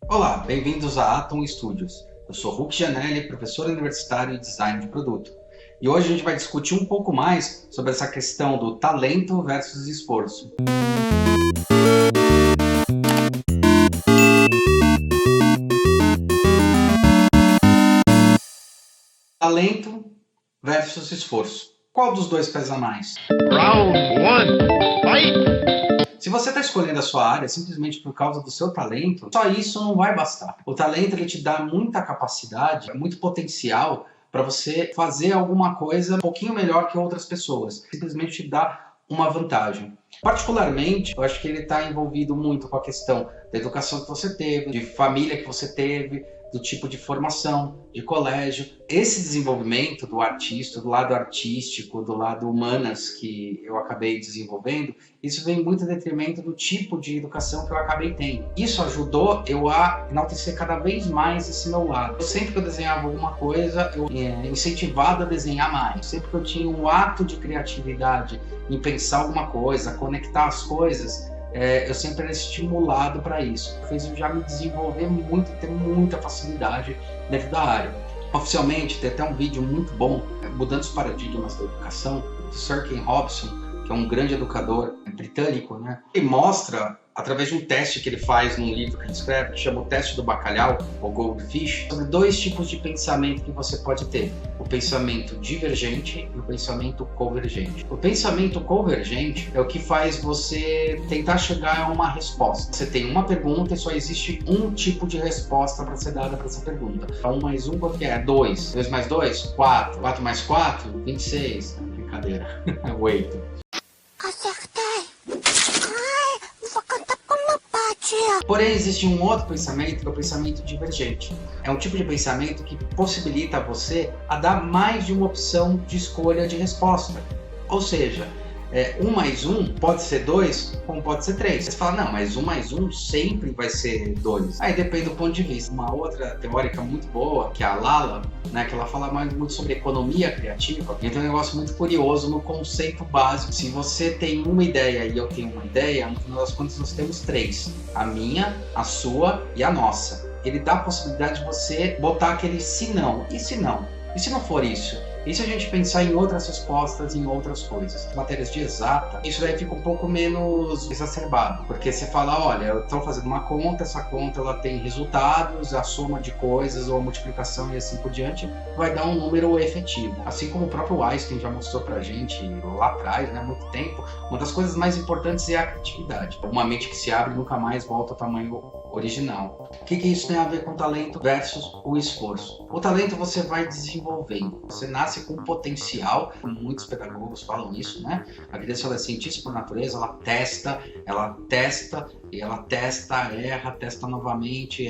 Olá, bem-vindos a Atom Studios. Eu sou Hulk Janelli, professor universitário em design de produto. E hoje a gente vai discutir um pouco mais sobre essa questão do talento versus esforço. Talento versus esforço. Qual dos dois pesa mais? Round one, fight! Se você está escolhendo a sua área simplesmente por causa do seu talento, só isso não vai bastar. O talento ele te dá muita capacidade, muito potencial para você fazer alguma coisa um pouquinho melhor que outras pessoas. Simplesmente te dá uma vantagem. Particularmente, eu acho que ele está envolvido muito com a questão da educação que você teve, de família que você teve, do tipo de formação, de colégio. Esse desenvolvimento do artista, do lado artístico, do lado humanas que eu acabei desenvolvendo, isso vem muito em detrimento do tipo de educação que eu acabei tendo. Isso ajudou eu a enaltecer cada vez mais esse meu lado. Sempre que eu desenhava alguma coisa, eu incentivava a desenhar mais. Sempre que eu tinha um ato de criatividade em pensar alguma coisa, conectar as coisas, eu sempre era estimulado para isso. Fez eu já me desenvolver muito, ter muita facilidade dentro da área. Oficialmente, tem até um vídeo muito bom, mudando os paradigmas da educação, do Sir Ken Robson, que é um grande educador britânico, né? Ele mostra, através de um teste que ele faz num livro que ele escreve, que chama o teste do bacalhau, ou Goldfish, sobre dois tipos de pensamento que você pode ter: o pensamento divergente e o pensamento convergente. O pensamento convergente é o que faz você tentar chegar a uma resposta. Você tem uma pergunta e só existe um tipo de resposta para ser dada para essa pergunta. 1 mais 1 quanto que é? 2. 2 mais 2? 4. 4 mais 4? 26. Brincadeira. 8. Acertei! Ai, vou cantar com uma tia. Porém, existe um outro pensamento, que é o pensamento divergente. É um tipo de pensamento que possibilita a você a dar mais de uma opção de escolha de resposta. Ou seja, 1 mais 1 pode ser 2, como pode ser 3. Você fala, não, mas 1 mais 1 sempre vai ser 2. Aí depende do ponto de vista. Uma outra teórica muito boa, que é a Lala, né, que ela fala muito sobre economia criativa, e tem um negócio muito curioso no conceito básico. Se você tem uma ideia e eu tenho uma ideia, no final das contas nós temos 3. A minha, a sua e a nossa. Ele dá a possibilidade de você botar aquele se não. E se não? E se não for isso? E se a gente pensar em outras respostas, em outras coisas? Matérias de exata, isso daí fica um pouco menos exacerbado. Porque você fala, olha, eu estou fazendo uma conta, essa conta ela tem resultados, a soma de coisas ou a multiplicação e assim por diante, vai dar um número efetivo. Assim como o próprio Einstein já mostrou pra gente lá atrás, né, há muito tempo, uma das coisas mais importantes é a criatividade. Uma mente que se abre nunca mais volta ao tamanho original. O que isso tem a ver com talento versus o esforço? O talento você vai desenvolvendo. Você nasce com potencial, muitos pedagogos falam isso, né? A criança ela é cientista por natureza, ela testa, e ela testa, erra, testa novamente,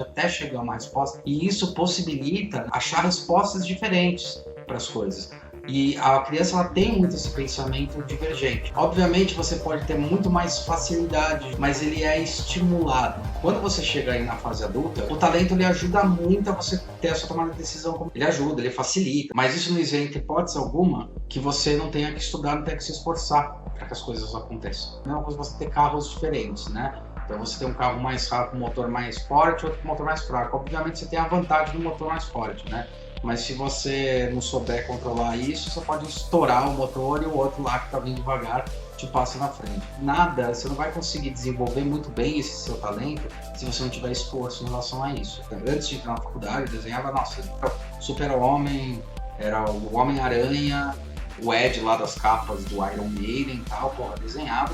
até chegar a uma resposta. E isso possibilita achar respostas diferentes para as coisas. E a criança ela tem muito esse pensamento divergente. Obviamente você pode ter muito mais facilidade, mas ele é estimulado. Quando você chega aí na fase adulta, o talento ele ajuda muito a você ter a sua tomada de decisão. Ele ajuda, ele facilita, mas isso não isenta hipótese alguma que você não tenha que estudar, não tenha que se esforçar para que as coisas aconteçam. Não é uma coisa você ter carros diferentes, né? Então você tem um carro mais rápido, um motor mais forte, outro com motor mais fraco. Obviamente você tem a vantagem do motor mais forte, né? Mas se você não souber controlar isso, você pode estourar o motor e o outro lá que está vindo devagar te passa na frente. Nada, você não vai conseguir desenvolver muito bem esse seu talento se você não tiver esforço em relação a isso. Antes de entrar na faculdade, eu desenhava, nossa, Super-Homem, era o Homem-Aranha, o Ed lá das capas do Iron Maiden e tal, porra, desenhava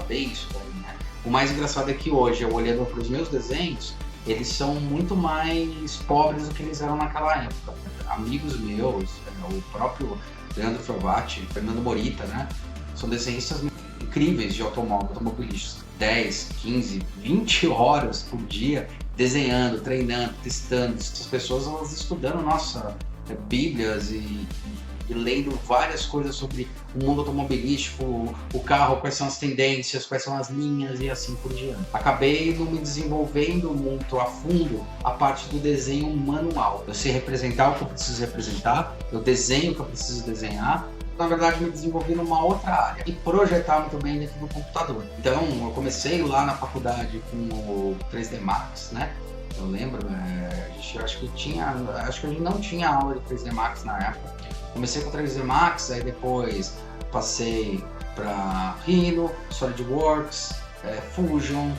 bem isso daí, né? O mais engraçado é que hoje, eu olhando para os meus desenhos, eles são muito mais pobres do que eles eram naquela época. Amigos meus, o próprio Leandro Frovati, Fernando Morita, né? São desenhistas incríveis de automobilistas. 10, 15, 20 horas por dia desenhando, treinando, testando. Essas pessoas elas estudando, bíblias e lendo várias coisas sobre o mundo automobilístico, o carro, quais são as tendências, quais são as linhas e assim por diante. Acabei não me desenvolvendo muito a fundo a parte do desenho manual. Eu sei representar o que eu preciso representar, eu desenho o que eu preciso desenhar, na verdade, me desenvolvi numa outra área e projetar muito bem dentro do computador. Então, eu comecei lá na faculdade com o 3D Max, né? Eu lembro, acho que a gente não tinha aula de 3D Max na época. Comecei com 3D Max, aí depois passei para Rhino, SolidWorks, Fusion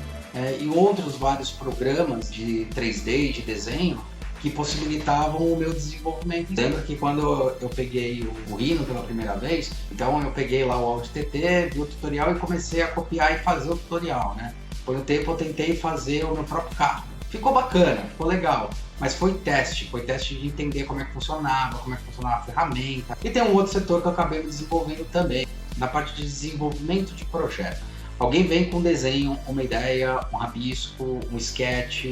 e outros vários programas de 3D, de desenho, que possibilitavam o meu desenvolvimento. Lembro que quando eu peguei o Rhino pela primeira vez, então eu peguei lá o Audi TT, vi o tutorial e comecei a copiar e fazer o tutorial, né? Por um tempo eu tentei fazer o meu próprio carro. Ficou bacana, ficou legal, mas foi teste de entender como é que funcionava a ferramenta. E tem um outro setor que eu acabei me desenvolvendo também, na parte de desenvolvimento de projeto. Alguém vem com um desenho, uma ideia, um rabisco, um sketch,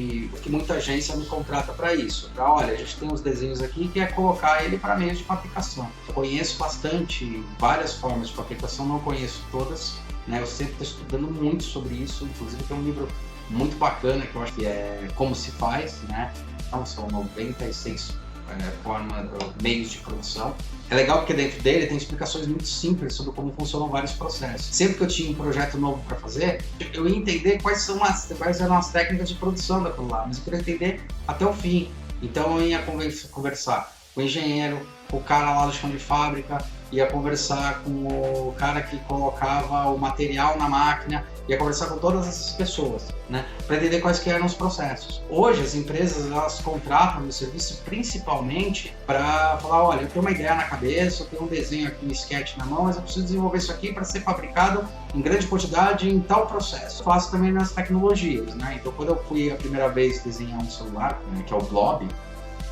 que muita agência me contrata para isso. Olha, a gente tem uns desenhos aqui que é colocar ele para meios de fabricação. Eu conheço bastante, várias formas de fabricação, não conheço todas, né? Eu sempre estou estudando muito sobre isso, inclusive tem um livro muito bacana que eu acho que é Como se faz, né? Então são 96 meios de produção. É legal porque dentro dele tem explicações muito simples sobre como funcionam vários processos. Sempre que eu tinha um projeto novo para fazer, eu ia entender quais eram as técnicas de produção daquilo lá, mas eu queria entender até o fim. Então eu ia conversar com o engenheiro, com o cara lá do chão de fábrica, ia conversar com o cara que colocava o material na máquina, ia conversar com todas essas pessoas, né, para entender quais que eram os processos. Hoje as empresas elas contratam meu serviço principalmente para falar, olha, eu tenho uma ideia na cabeça, eu tenho um desenho aqui, um sketch na mão, mas eu preciso desenvolver isso aqui para ser fabricado em grande quantidade em tal processo. Eu faço também nas tecnologias, né? Então quando eu fui a primeira vez desenhar um celular, né, que é o Blob,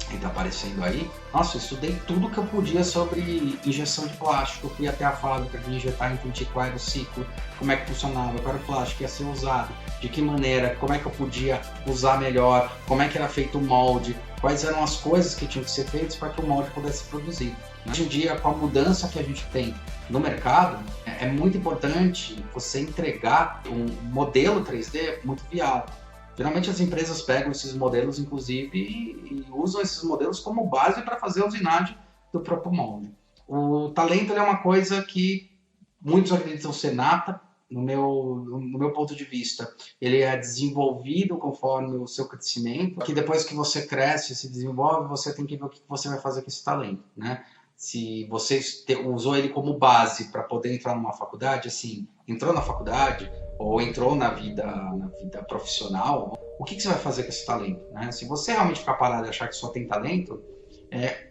que está aparecendo aí, nossa, eu estudei tudo que eu podia sobre injeção de plástico, eu fui até a fábrica de injetar, entendi qual era o ciclo, como é que funcionava, qual era o plástico que ia ser usado, de que maneira, como é que eu podia usar melhor, como é que era feito o molde, quais eram as coisas que tinham que ser feitas para que o molde pudesse ser produzido. Hoje em dia, com a mudança que a gente tem no mercado, é muito importante você entregar um modelo 3D muito viável. Geralmente as empresas pegam esses modelos, inclusive, e usam esses modelos como base para fazer a usinagem do próprio molde. O talento é uma coisa que muitos acreditam ser nata, no meu ponto de vista. Ele é desenvolvido conforme o seu crescimento, que depois que você cresce, se desenvolve, você tem que ver o que você vai fazer com esse talento, né? Se você usou ele como base para poder entrar numa faculdade, assim, entrou na faculdade ou entrou na vida profissional, o que você vai fazer com esse talento, né? Se você realmente ficar parado e achar que só tem talento,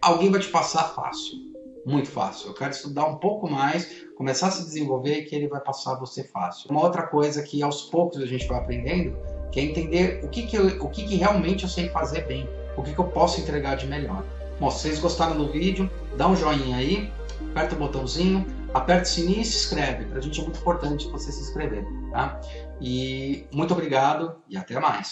alguém vai te passar fácil, muito fácil. Eu quero estudar um pouco mais, começar a se desenvolver e que ele vai passar você fácil. Uma outra coisa que aos poucos a gente vai aprendendo, que é entender o que realmente eu sei fazer bem, o que eu posso entregar de melhor. Bom, se vocês gostaram do vídeo, dá um joinha aí, aperta o botãozinho, aperta o sininho e se inscreve. Pra gente é muito importante você se inscrever, tá? E muito obrigado e até mais.